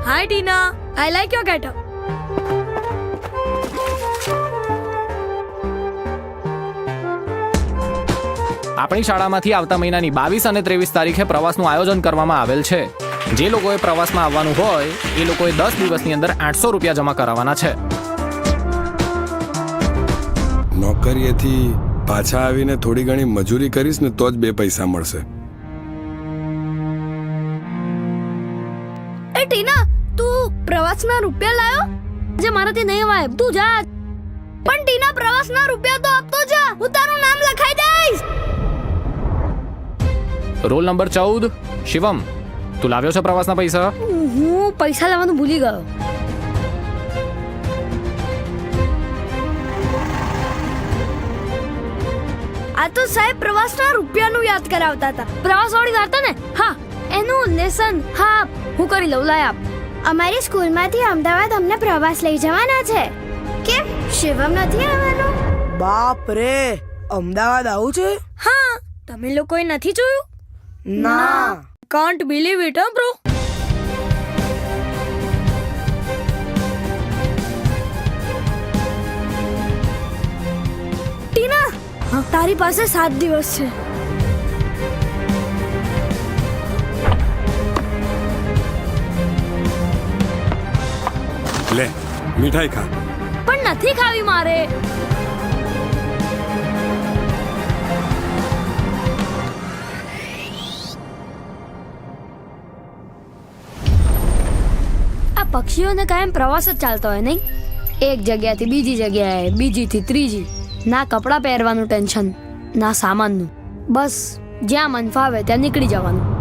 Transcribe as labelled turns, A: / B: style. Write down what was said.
A: Hi Tina, I like your getup.
B: આપણી શાળામાંથી આવતા મહિનાની 22 અને 23 તારીખે પ્રવાસનું આયોજન કરવામાં આવેલ છે. જે લોકોએ પ્રવાસમાં આવવાનું હોય એ લોકોએ 10 દિવસની અંદર 800 રૂપિયા જમા કરાવવાના છે.
C: નોકરીએથી પાછા આવીને થોડી ઘણી મજૂરી કરીશ ને તો જ 2 પૈસા મળશે.
A: એ ટીના, તું પ્રવાસના રૂપિયા લાયો? જે મારાથી નહીં અવાય, તું જા. પણ ટીના, પ્રવાસના રૂપિયા તો આપતો જા, હું તારું નામ લખાઈ દઈશ.
B: રોલ નંબર 14 શિવમ, તું લાવ્યો છે પ્રવાસના પૈસા?
A: હું પૈસા લેવાનું ભૂલી ગયો. આ તો સાહેબ પ્રવાસના રૂપિયાનું યાદ કરાવતા હતા. પ્રવાસ વાળી વાર્તા ને? હા, એનું લેસન. હા, હું કરી લઉં. લાય આપ.
D: અમારી સ્કૂલમાંથી અમદાવાદ અમને પ્રવાસ લઈ જવાના છે. કેમ શિવમ નથી આવવાનો?
E: બાપ રે, અમદાવાદ આવું છે?
A: હા, તમે લોકોએ નથી જોયું?
E: ના.
A: Can't believe it, huh, bro? ટીના, તારી પાસે 7 દિવસ છે.
C: લે, મીઠાઈ ખા.
A: પણ નથી ખાવી મારે. આ પક્ષીઓને કાયમ પ્રવાસ જ ચાલતો હોય નહીં? એક જગ્યાથી બીજી જગ્યાએ, બીજીથી ત્રીજી. ના કપડાં પહેરવાનું ટેન્શન, ના સામાનનું. બસ જ્યાં મન ફાવે ત્યાં નીકળી જવાનું.